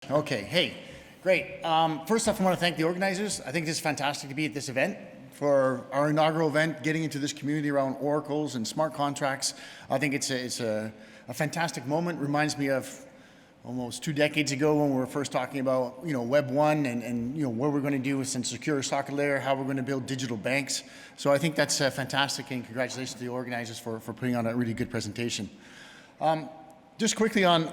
Okay, hey, great. First off, I want to thank the organizers. I think it's fantastic to be at this event. For our inaugural event, getting into this community around oracles and smart contracts, I think it's a fantastic moment. Reminds me of almost 2 decades ago when we were first talking about Web 1 and what we're going to do with some secure socket layer, how we're going to build digital banks. So I think that's fantastic, and congratulations to the organizers for putting on a really good presentation. Just quickly on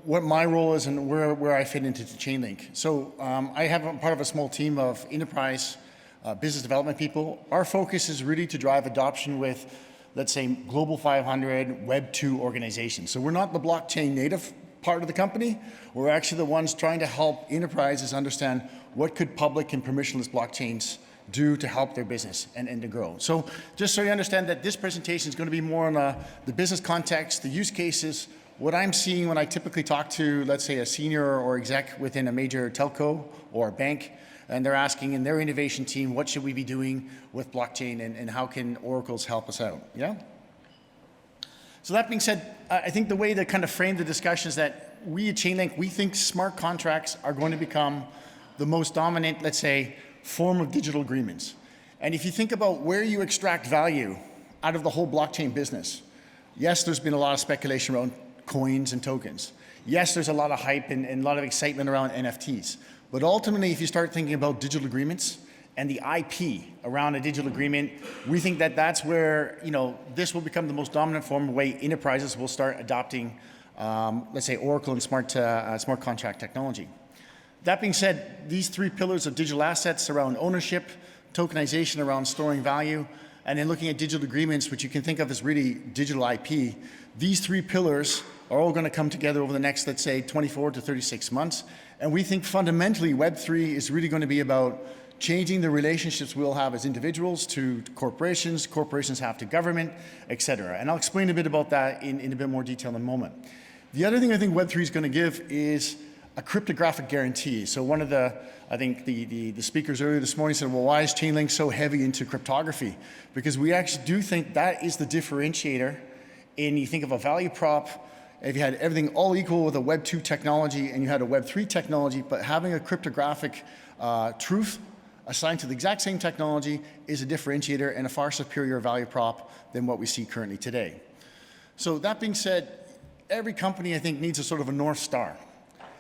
what my role is and where I fit into Chainlink. So I'm part of a small team of enterprise business development people. Our focus is really to drive adoption with, let's say, Global 500 Web 2 organizations. So we're not the blockchain native part of the company. We're actually the ones trying to help enterprises understand what could public and permissionless blockchains do to help their business and to grow. So just so you understand that this presentation is going to be more on the business context, the use cases, what I'm seeing when I typically talk to, let's say, a senior or exec within a major telco or a bank, and they're asking in their innovation team, what should we be doing with blockchain and how can oracles help us out, yeah? So that being said, I think the way to kind of frame the discussion is that we at Chainlink, we think smart contracts are going to become the most dominant, let's say, form of digital agreements. And if you think about where you extract value out of the whole blockchain business, yes, there's been a lot of speculation around coins and tokens. Yes, there's a lot of hype and a lot of excitement around NFTs. But ultimately, if you start thinking about digital agreements and the IP around a digital agreement, we think that that's where this will become the most dominant form of way enterprises will start adopting, let's say, Oracle and smart contract technology. That being said, these 3 pillars of digital assets around ownership, tokenization around storing value, and then looking at digital agreements, which you can think of as really digital IP, these 3 pillars are all going to come together over the next, let's say, 24 to 36 months. And we think fundamentally Web3 is really going to be about changing the relationships we'll have as individuals to corporations, corporations have to government, et cetera. And I'll explain a bit about that in a bit more detail in a moment. The other thing I think Web3 is going to give is a cryptographic guarantee. So one of I think the speakers earlier this morning said, well, why is Chainlink so heavy into cryptography? Because we actually do think that is the differentiator. And you think of a value prop, if you had everything all equal with a Web 2 technology and you had a Web 3 technology, but having a cryptographic truth assigned to the exact same technology is a differentiator and a far superior value prop than what we see currently today. So that being said, every company, I think, needs a sort of a North Star.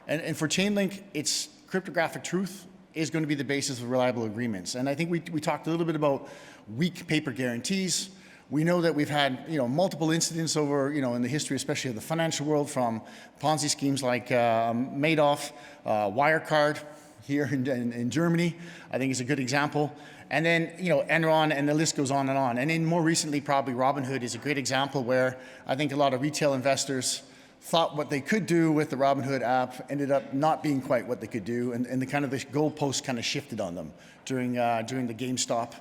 And for Chainlink, it's cryptographic truth is going to be the basis of reliable agreements. And I think we talked a little bit about weak paper guarantees. We know that we've had multiple incidents over in the history, especially of the financial world, from Ponzi schemes like Madoff, Wirecard here in Germany, I think is a good example. And then Enron, and the list goes on and on. And then more recently, probably Robinhood is a great example where I think a lot of retail investors thought what they could do with the Robinhood app ended up not being quite what they could do, and the goalposts kind of shifted on them during the GameStop,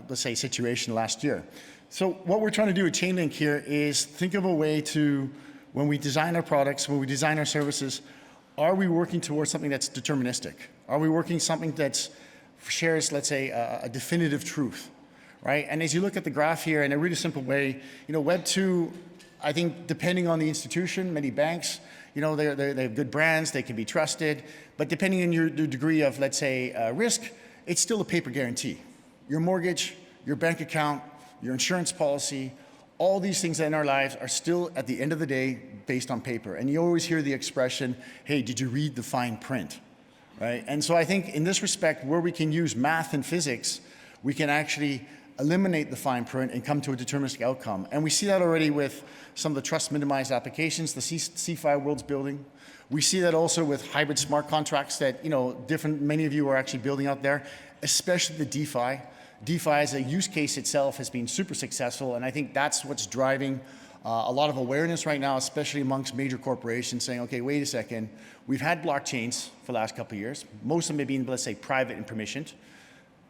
let's say, situation last year. So what we're trying to do at Chainlink here is think of a way to, when we design our products, when we design our services, are we working towards something that's deterministic? Are we working something that shares, let's say, a definitive truth, right? And as you look at the graph here, in a really simple way, Web 2, I think depending on the institution, many banks, they have good brands, they can be trusted, but depending on your degree of, let's say, risk, it's still a paper guarantee. Your mortgage, your bank account, your insurance policy, all these things in our lives are still, at the end of the day, based on paper. And you always hear the expression, hey, did you read the fine print, right? And so I think in this respect, where we can use math and physics, we can actually eliminate the fine print and come to a deterministic outcome. And we see that already with some of the trust minimized applications the CeFi world's building. We see that also with hybrid smart contracts that many of you are actually building out there, especially the DeFi. DeFi as a use case itself has been super successful, and I think that's what's driving a lot of awareness right now, especially amongst major corporations saying, okay, wait a second, we've had blockchains for the last couple of years. Most of them have been, let's say, private and permissioned.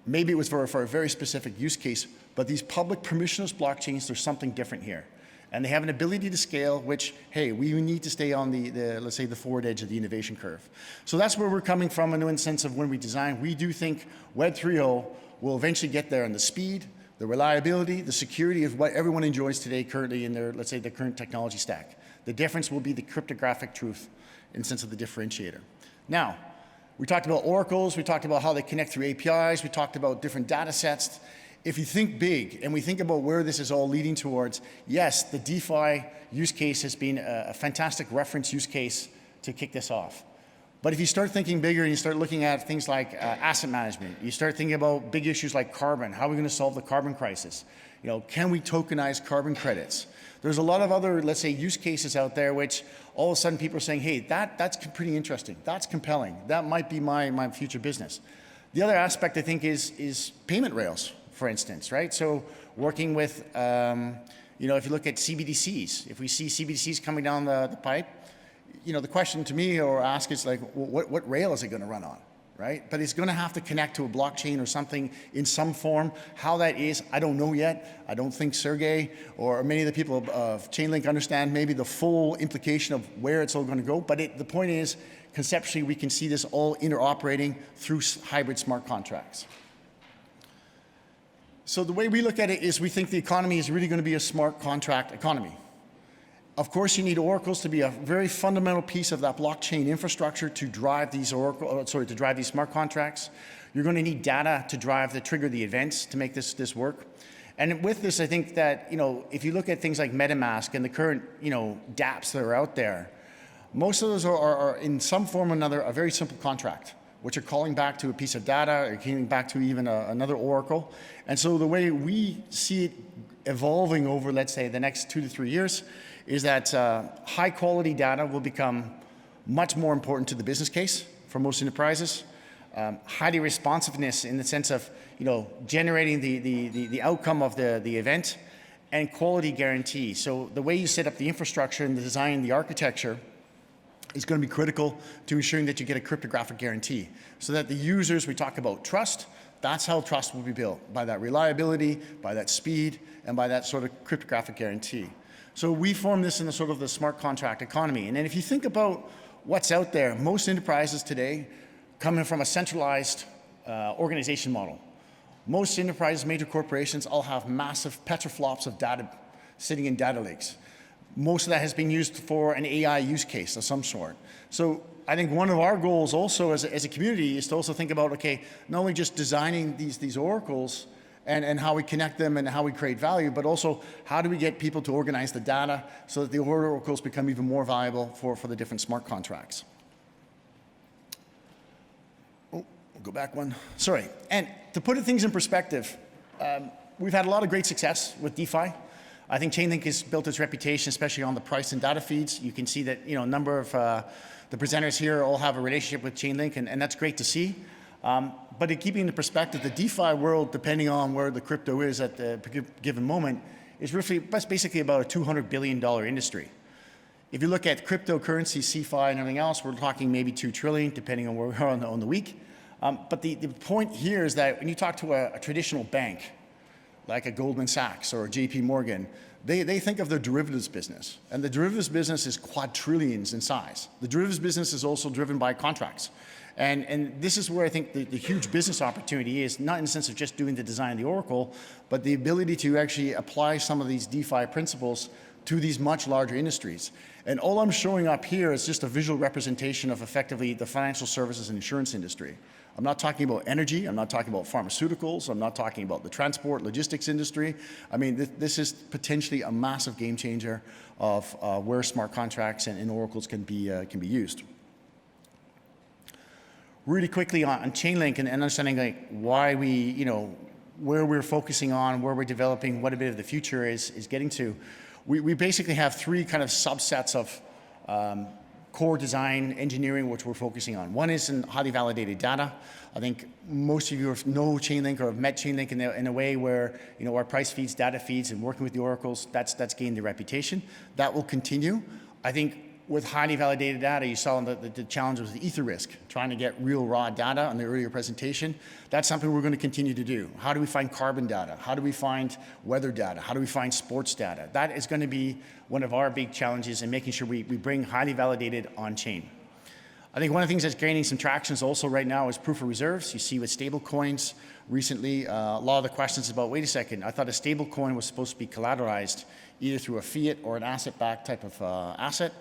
Maybe it was for a very specific use case, but these public permissionless blockchains, there's something different here. And they have an ability to scale, which, hey, we need to stay on let's say, the forward edge of the innovation curve. So that's where we're coming from in the sense of when we design. We do think Web 3.0 will eventually get there on the speed, the reliability, the security of what everyone enjoys today currently in their, let's say, the current technology stack. The difference will be the cryptographic truth in the sense of the differentiator. Now, we talked about oracles, we talked about how they connect through APIs, we talked about different data sets. If you think big and we think about where this is all leading towards, yes, the DeFi use case has been a fantastic reference use case to kick this off. But if you start thinking bigger and you start looking at things like asset management, you start thinking about big issues like carbon, how are we going to solve the carbon crisis? You know, can we tokenize carbon credits? There's a lot of other, let's say, use cases out there which all of a sudden people are saying, hey, that's pretty interesting, that's compelling, that might be my future business. The other aspect I think is payment rails, for instance, right? So working with, you know, if you look at CBDCs, if we see CBDCs coming down the pipe, you know, the question to me or ask is like, what rail is it going to run on, right? But it's going to have to connect to a blockchain or something in some form. How that is, I don't know yet. I don't think Sergey or many of the people of Chainlink understand maybe the full implication of where it's all going to go. But the point is, conceptually, we can see this all interoperating through hybrid smart contracts. So the way we look at it is we think the economy is really going to be a smart contract economy. Of course, you need oracles to be a very fundamental piece of that blockchain infrastructure to drive these to drive these smart contracts. You're going to need data to trigger the events to make this work. And with this, I think that, you know, if you look at things like MetaMask and the current, you know, dApps that are out there, most of those are in some form or another a very simple contract, which are calling back to a piece of data or calling back to even another oracle. And so the way we see it evolving over, let's say, the next 2 to 3 years is that high quality data will become much more important to the business case for most enterprises. Highly responsiveness in the sense of, you know, generating the outcome of the event, and quality guarantee. So the way you set up the infrastructure and the design, the architecture is going to be critical to ensuring that you get a cryptographic guarantee. So that the users, we talk about trust, that's how trust will be built, by that reliability, by that speed, and by that sort of cryptographic guarantee. So we form this in the sort of the smart contract economy. And then if you think about what's out there, most enterprises today coming from a centralized organization model. Most enterprises, major corporations, all have massive petaflops of data sitting in data lakes. Most of that has been used for an AI use case of some sort. So I think one of our goals also as a community is to also think about, okay, not only just designing these oracles and how we connect them and how we create value, but also how do we get people to organize the data so that the oracles become even more valuable for the different smart contracts. Oh, we'll go back one. Sorry. And to put things in perspective, we've had a lot of great success with DeFi. I think Chainlink has built its reputation, especially on the price and data feeds. You can see that, you know, a number of the presenters here all have a relationship with Chainlink, and that's great to see. But in keeping the perspective, the DeFi world, depending on where the crypto is at the given moment, is basically about a $200 billion industry. If you look at cryptocurrency, CeFi, and everything else, we're talking maybe 2 trillion, depending on where we are on the week. But the point here is that when you talk to a traditional bank, like a Goldman Sachs or a JP Morgan, they think of their derivatives business. And the derivatives business is quadrillions in size. The derivatives business is also driven by contracts. And this is where I think the huge business opportunity is, not in the sense of just doing the design of the oracle, but the ability to actually apply some of these DeFi principles to these much larger industries. And all I'm showing up here is just a visual representation of effectively the financial services and insurance industry. I'm not talking about energy, I'm not talking about pharmaceuticals, I'm not talking about the transport, logistics industry. I mean, this is potentially a massive game changer of where smart contracts and oracles can be used. Really quickly on Chainlink and understanding like why we, you know, where we're focusing on, where we're developing, what a bit of the future is getting to. We basically have 3 kind of subsets of core design engineering which we're focusing on. One is in highly validated data. I think most of you know Chainlink or have met Chainlink in a way where, you know, our price feeds, data feeds, and working with the oracles, that's gained the reputation. That will continue. I think with highly validated data, you saw the challenge with the ether risk, trying to get real raw data on the earlier presentation. That's something we're going to continue to do. How do we find carbon data? How do we find weather data? How do we find sports data? That is going to be one of our big challenges in making sure we bring highly validated on-chain. I think one of the things that's gaining some traction also right now is proof of reserves. You see with stable coins recently, a lot of the questions about, wait a second, I thought a stable coin was supposed to be collateralized either through a fiat or an asset-backed type of asset.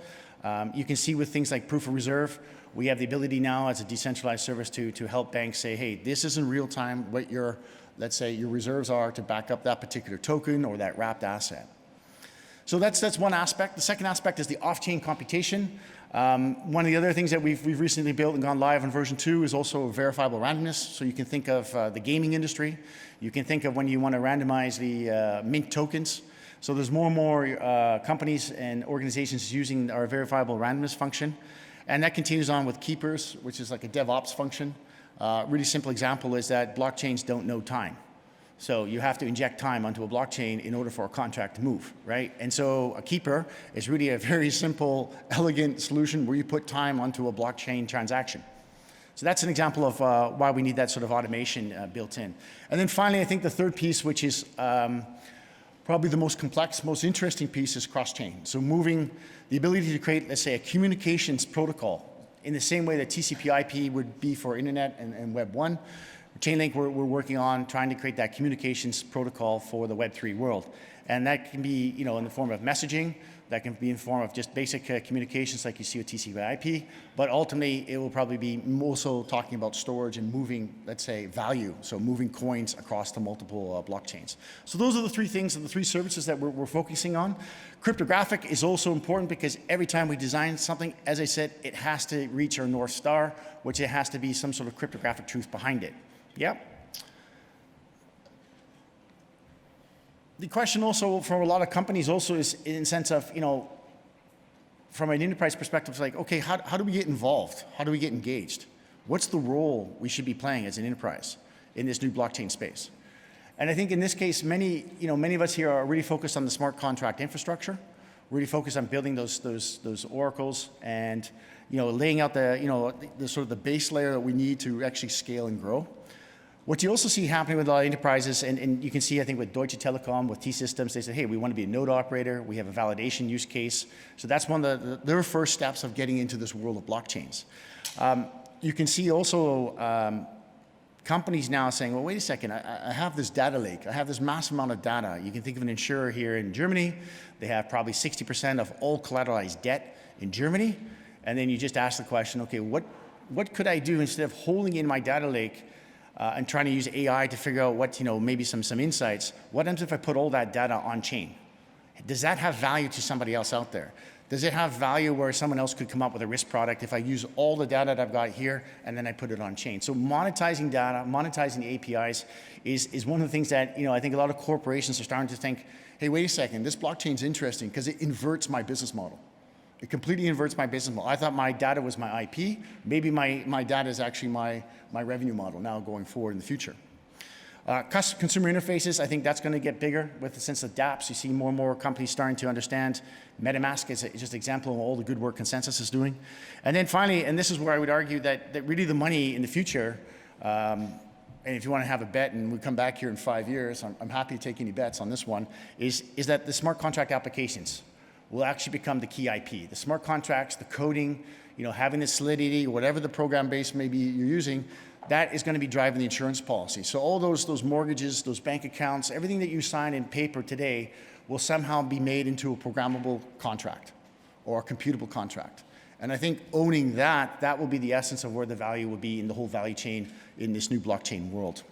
You can see with things like proof of reserve, we have the ability now as a decentralized service to help banks say, hey, this is in real time what your, let's say, your reserves are to back up that particular token or that wrapped asset. So that's one aspect. The second aspect is the off-chain computation. One of the other things that we've recently built and gone live on version 2 is also verifiable randomness. So you can think of the gaming industry. You can think of when you want to randomize the mint tokens. So there's more and more companies and organizations using our verifiable randomness function. And that continues on with keepers, which is like a DevOps function. Really simple example is that blockchains don't know time. So you have to inject time onto a blockchain in order for a contract to move, right? And so a keeper is really a very simple, elegant solution where you put time onto a blockchain transaction. So that's an example of why we need that sort of automation built in. And then finally, I think the third piece, which is probably the most complex, most interesting piece, is cross-chain. So moving the ability to create, let's say, a communications protocol in the same way that TCP/IP would be for internet and Web 1. Chainlink, we're working on trying to create that communications protocol for the Web3 world. And that can be, in the form of messaging, that can be in the form of just basic communications like you see with TCP/IP, but ultimately it will probably be also talking about storage and moving, let's say, value, so moving coins across the multiple blockchains. So those are the three things and the three services that we're focusing on. Cryptographic is also important because every time we design something, as I said, it has to reach our North Star, which it has to be some sort of cryptographic truth behind it. Yeah. The question also for a lot of companies also is in the sense of, from an enterprise perspective, it's like, okay, how do we get involved? How do we get engaged? What's the role we should be playing as an enterprise in this new blockchain space? And I think in this case, many of us here are really focused on the smart contract infrastructure, really focused on building those oracles and, laying out the sort of the base layer that we need to actually scale and grow. What you also see happening with a lot of enterprises, and you can see, I think, with Deutsche Telekom, with T-Systems, they say, hey, we want to be a node operator. We have a validation use case. So that's one of their first steps of getting into this world of blockchains. You can see also companies now saying, well, wait a second, I have this data lake. I have this massive amount of data. You can think of an insurer here in Germany. They have probably 60% of all collateralized debt in Germany. And then you just ask the question, okay, what could I do instead of holding in my data lake and trying to use AI to figure out what, maybe some insights? What happens if I put all that data on chain? Does that have value to somebody else out there? Does it have value where someone else could come up with a risk product if I use all the data that I've got here and then I put it on chain? So monetizing data, monetizing the APIs is one of the things that, I think a lot of corporations are starting to think, hey, wait a second, this blockchain's interesting because it inverts my business model. It completely inverts my business model. I thought my data was my IP. Maybe my data is actually my revenue model now going forward in the future. Consumer interfaces, I think that's going to get bigger with the sense of dApps. You see more and more companies starting to understand. MetaMask is just an example of all the good work Consensus is doing. And then finally, and this is where I would argue that really the money in the future, and if you want to have a bet and we come back here in 5 years, I'm happy to take any bets on this one, is that the smart contract applications will actually become the key IP. The smart contracts, the coding, having the solidity, whatever the program base maybe you're using, that is going to be driving the insurance policy. So all those mortgages, those bank accounts, everything that you sign in paper today will somehow be made into a programmable contract or a computable contract. And I think owning that will be the essence of where the value will be in the whole value chain in this new blockchain world.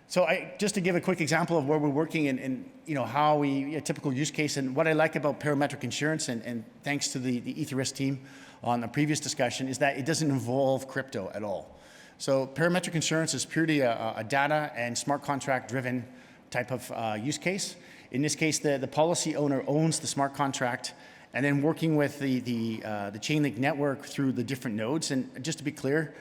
So just to give a quick example of where we're working and how a typical use case, and what I like about parametric insurance, and thanks to the EtherRisk team on the previous discussion, is that it doesn't involve crypto at all. So parametric insurance is purely a data and smart contract driven type of use case. In this case, the policy owner owns the smart contract, and then working with the Chainlink network through the different nodes. And just to be clear,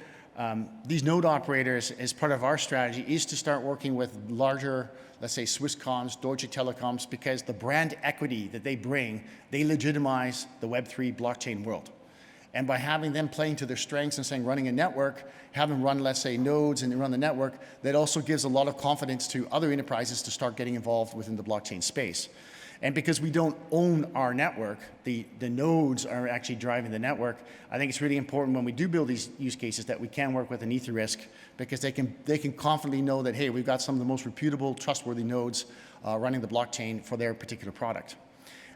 these node operators, as part of our strategy, is to start working with larger, let's say, Swisscoms, Deutsche Telekoms, because the brand equity that they bring, they legitimize the Web3 blockchain world. And by having them playing to their strengths and saying running a network, have them run, let's say, nodes and run the network, that also gives a lot of confidence to other enterprises to start getting involved within the blockchain space. And because we don't own our network, the nodes are actually driving the network. I think it's really important when we do build these use cases that we can work with an EtherRisk, because they can confidently know that, hey, we've got some of the most reputable, trustworthy nodes running the blockchain for their particular product.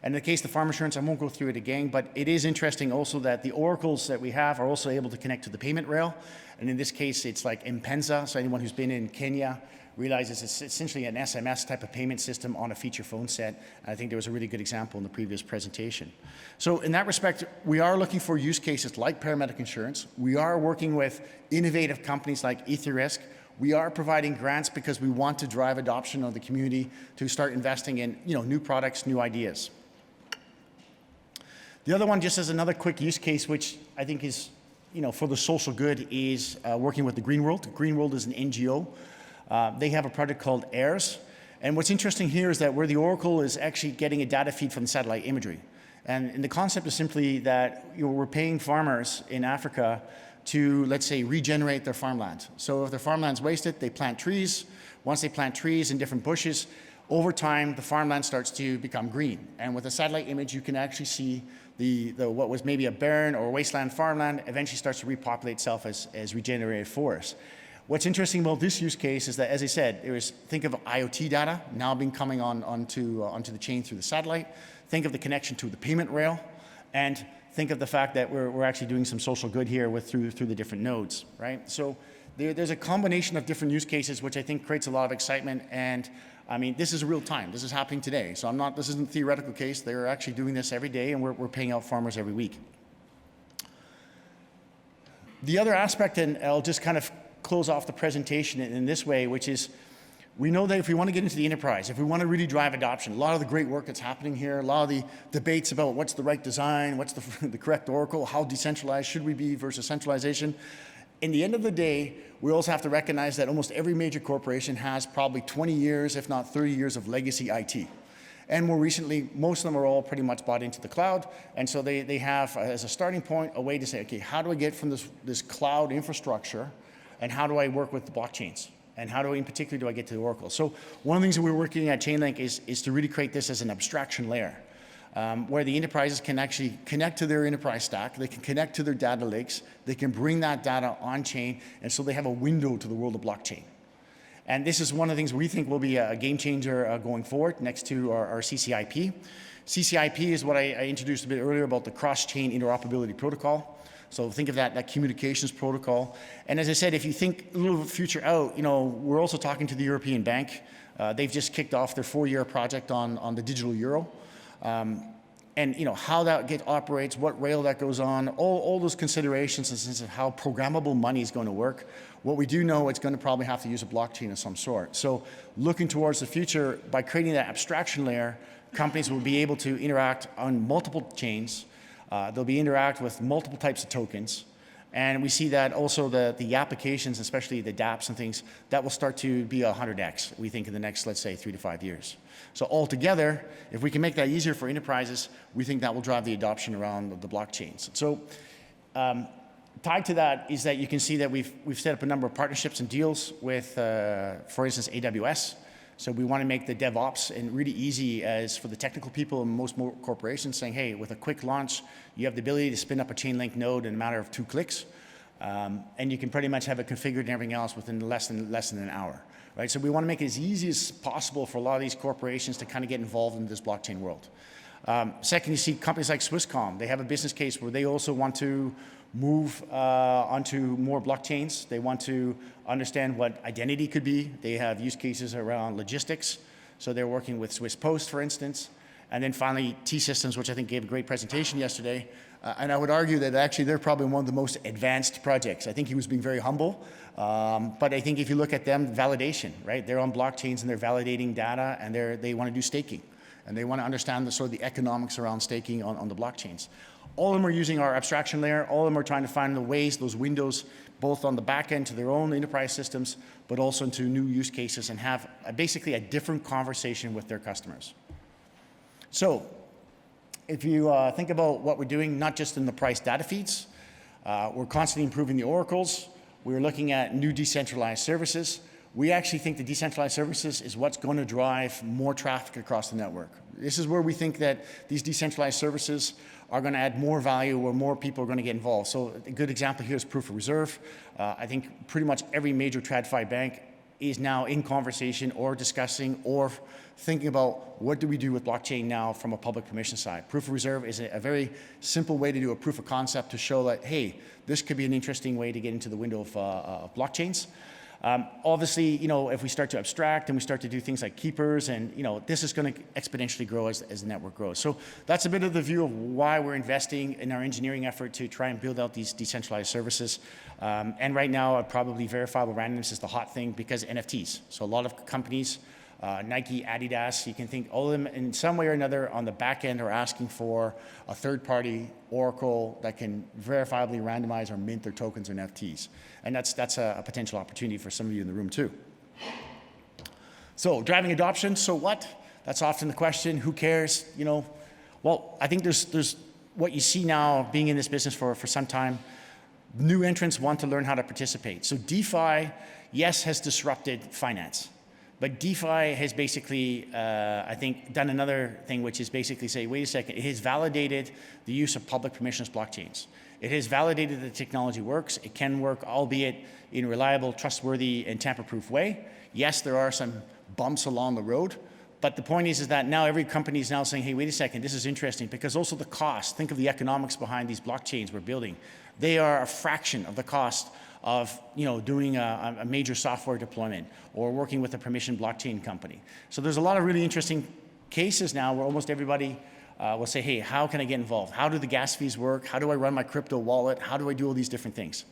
And in the case of farm insurance, I won't go through it again, but it is interesting also that the oracles that we have are also able to connect to the payment rail. And in this case, it's like M-Pesa. So anyone who's been in Kenya realizes it's essentially an SMS type of payment system on a feature phone set. And I think there was a really good example in the previous presentation. So in that respect, we are looking for use cases like paramedic insurance. We are working with innovative companies like EtherRisk. We are providing grants because we want to drive adoption of the community to start investing in new products, new ideas. The other one, just as another quick use case, which I think is for the social good, is working with the Green World. Green World is an NGO. They have a project called AIRS. And what's interesting here is that where the Oracle is actually getting a data feed from the satellite imagery. And the concept is simply that we're paying farmers in Africa to, let's say, regenerate their farmland. So if their farmland's wasted, they plant trees. Once they plant trees and different bushes, over time, the farmland starts to become green. And with a satellite image, you can actually see what was maybe a barren or wasteland farmland eventually starts to repopulate itself as regenerated forest. What's interesting about this use case is that, as I said, think of IoT data now being coming onto the chain through the satellite. Think of the connection to the payment rail, and think of the fact that we're actually doing some social good here through the different nodes, right? So there's a combination of different use cases, which I think creates a lot of excitement. And I mean, this is real time. This is happening today. So this isn't a theoretical case. They're actually doing this every day, and we're paying out farmers every week. The other aspect, and I'll just kind of close off the presentation in this way, which is we know that if we want to get into the enterprise, if we want to really drive adoption, a lot of the great work that's happening here, a lot of the debates about what's the right design, what's the correct Oracle, how decentralized should we be versus centralization. In the end of the day, we also have to recognize that almost every major corporation has probably 20 years, if not 30 years of legacy IT. And more recently, most of them are all pretty much bought into the cloud. And so they have, as a starting point, a way to say, okay, how do I get from this cloud infrastructure, and how do I work with the blockchains? And how in particular do I get to the Oracle? So one of the things that we're working at Chainlink is to really create this as an abstraction layer, where the enterprises can actually connect to their enterprise stack, they can connect to their data lakes, they can bring that data on chain, and so they have a window to the world of blockchain. And this is one of the things we think will be a game changer going forward next to our CCIP. CCIP is what I introduced a bit earlier about the cross-chain interoperability protocol. So think of that communications protocol. And as I said, if you think a little future out, we're also talking to the European Bank. They've just kicked off their 4-year project on the digital euro. And how that operates, what rail that goes on, all those considerations in the sense of how programmable money is going to work. What we do know, it's going to probably have to use a blockchain of some sort. So looking towards the future, by creating that abstraction layer, companies will be able to interact on multiple chains. They'll be interact with multiple types of tokens. And we see that also the applications, especially the dApps and things, that will start to be 100x, we think, in the next, let's say, 3 to 5 years. So altogether, if we can make that easier for enterprises, we think that will drive the adoption around the blockchains. So tied to that is that you can see that we've set up a number of partnerships and deals with, for instance, AWS. So we want to make the DevOps and really easy as for the technical people in most corporations, saying, hey, with a quick launch, you have the ability to spin up a Chainlink node in a matter of 2 clicks. And you can pretty much have it configured and everything else within less than an hour. Right? So we want to make it as easy as possible for a lot of these corporations to kind of get involved in this blockchain world. Second, you see companies like Swisscom. They have a business case where they also want to move onto more blockchains. They want to understand what identity could be. They have use cases around logistics. So they're working with Swiss Post, for instance. And then finally, T-Systems, which I think gave a great presentation yesterday. And I would argue that actually they're probably one of the most advanced projects. I think he was being very humble. But I think if you look at them, validation, right? They're on blockchains and they're validating data, and they want to do staking. And they want to understand the economics around staking on the blockchains. All of them are using our abstraction layer. All of them are trying to find the ways, those windows, both on the back end to their own enterprise systems, but also into new use cases, and have basically a different conversation with their customers. So if you think about what we're doing, not just in the price data feeds, we're constantly improving the oracles. We're looking at new decentralized services. We actually think the decentralized services is what's going to drive more traffic across the network. This is where we think that these decentralized services are going to add more value, where more people are going to get involved. So a good example here is proof of reserve. I think pretty much every major TradFi bank is now in conversation or discussing or thinking about what do we do with blockchain now from a public permission side. Proof of reserve is a very simple way to do a proof of concept to show that, hey, this could be an interesting way to get into the window of blockchains. Obviously, if we start to abstract and we start to do things like keepers, and this is going to exponentially grow as the network grows. So that's a bit of the view of why we're investing in our engineering effort to try and build out these decentralized services. And right now, probably verifiable randomness is the hot thing because NFTs. So a lot of companies, Nike, Adidas, you can think all of them in some way or another on the back end are asking for a third-party oracle that can verifiably randomize or mint their tokens or NFTs. And that's a potential opportunity for some of you in the room too. So driving adoption, so what? That's often the question, who cares? Well, I think there's what you see now being in this business for some time. New entrants want to learn how to participate. So DeFi, yes, has disrupted finance. But DeFi has basically, I think, done another thing, which is basically say, wait a second, it has validated the use of public permissionless blockchains. It has validated that the technology works. It can work, albeit in a reliable, trustworthy, and tamper-proof way. Yes, there are some bumps along the road, but the point is that now every company is now saying, hey, wait a second, this is interesting, because also the cost, think of the economics behind these blockchains we're building. They are a fraction of the cost of doing a major software deployment or working with a permissioned blockchain company. So there's a lot of really interesting cases now where almost everybody will say, hey, how can I get involved? How do the gas fees work? How do I run my crypto wallet? How do I do all these different things?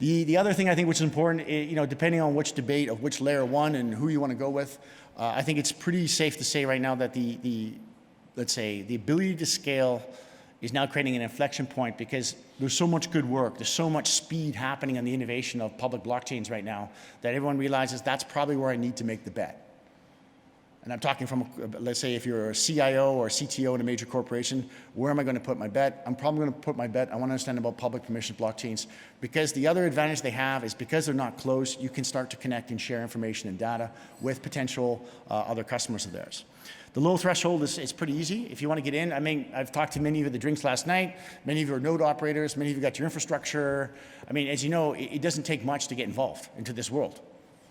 The other thing I think which is important, depending on which debate of which layer one and who you want to go with, I think it's pretty safe to say right now that let's say the ability to scale is now creating an inflection point because there's so much good work, there's so much speed happening on the innovation of public blockchains right now that everyone realizes that's probably where I need to make the bet. And I'm talking from, let's say if you're a CIO or a CTO in a major corporation, where am I going to put my bet? I'm probably going to put my bet, I want to understand about public permission blockchains, because the other advantage they have is because they're not closed, you can start to connect and share information and data with potential other customers of theirs. The low threshold is pretty easy. If you want to get in, I mean, I've talked to many of you at the drinks last night. Many of you are node operators. Many of you got your infrastructure. I mean, as you know, it doesn't take much to get involved into this world.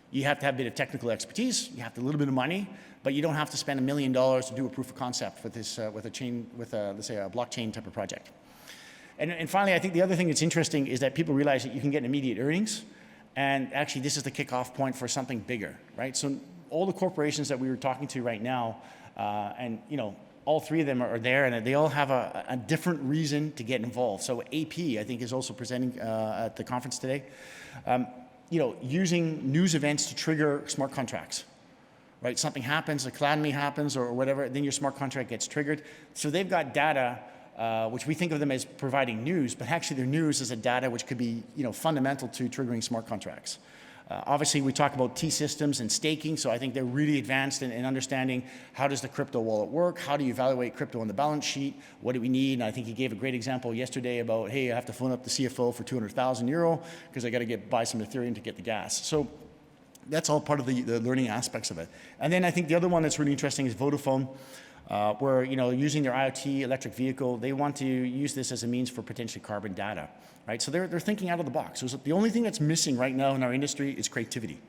You have to have a bit of technical expertise. You have a little bit of money, but you don't have to spend $1 million to do a proof of concept with this, with let's say a blockchain type of project. And finally, I think the other thing that's interesting is that people realize that you can get immediate earnings, and actually this is the kickoff point for something bigger, right? So all the corporations that we were talking to right now, and all three of them are there, and they all have a different reason to get involved. So AP, I think, is also presenting at the conference today. Using news events to trigger smart contracts, right? Something happens, a calamity happens or whatever, then your smart contract gets triggered. So they've got data, which we think of them as providing news, but actually their news is a data which could be fundamental to triggering smart contracts. Obviously, we talk about T-systems and staking, so I think they're really advanced in understanding how does the crypto wallet work, how do you evaluate crypto on the balance sheet, what do we need, and I think he gave a great example yesterday about, hey, I have to phone up the CFO for 200,000 euro because I got to buy some Ethereum to get the gas. So that's all part of the learning aspects of it. And then I think the other one that's really interesting is Vodafone, where using their IoT electric vehicle, they want to use this as a means for potentially carbon data. Right? So they're thinking out of the box. So the only thing that's missing right now in our industry is creativity.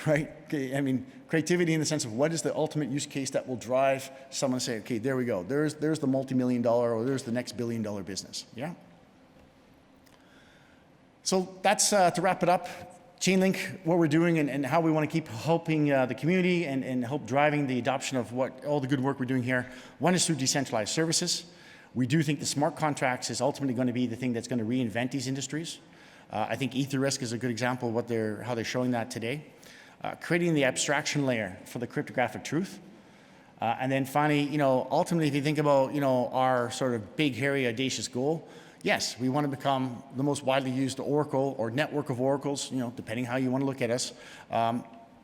Right? I mean, creativity in the sense of what is the ultimate use case that will drive someone to say, okay, there we go. There's the multi-million-dollar or there's the next billion-dollar business. Yeah? So that's to wrap it up. Chainlink, what we're doing and how we want to keep helping the community and help driving the adoption of all the good work we're doing here. One is through decentralized services. We do think the smart contracts is ultimately going to be the thing that's going to reinvent these industries. I think EtherRisk is a good example of how they're showing that today. Creating the abstraction layer for the cryptographic truth. And then finally, ultimately, if you think about, our sort of big, hairy, audacious goal, yes, we want to become the most widely used oracle or network of oracles, depending how you want to look at us.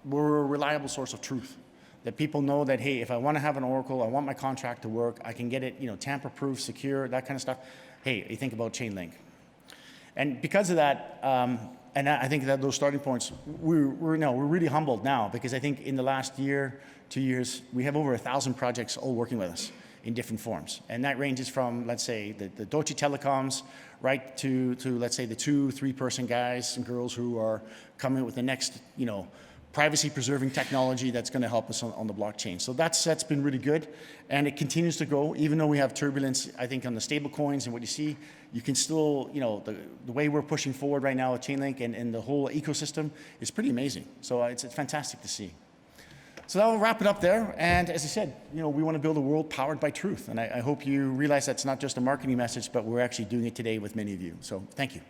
We're a reliable source of truth. That people know that, hey, if I want to have an oracle, I want my contract to work, I can get it, tamper-proof, secure, that kind of stuff. Hey, you think about Chainlink. And because of that, and I think that those starting points, we're really humbled now because I think in the last year, 2 years, we have over 1,000 projects all working with us in different forms. And that ranges from, let's say, the Deutsche Telecoms, right to let's say, the 2-3 person guys and girls who are coming with the next, privacy-preserving technology that's going to help us on the blockchain. So that's been really good, and it continues to go. Even though we have turbulence, I think, on the stable coins and what you see, you can still, the way we're pushing forward right now with Chainlink and the whole ecosystem is pretty amazing. So it's fantastic to see. So that will wrap it up there. And as I said, we want to build a world powered by truth. And I hope you realize that's not just a marketing message, but we're actually doing it today with many of you. So thank you.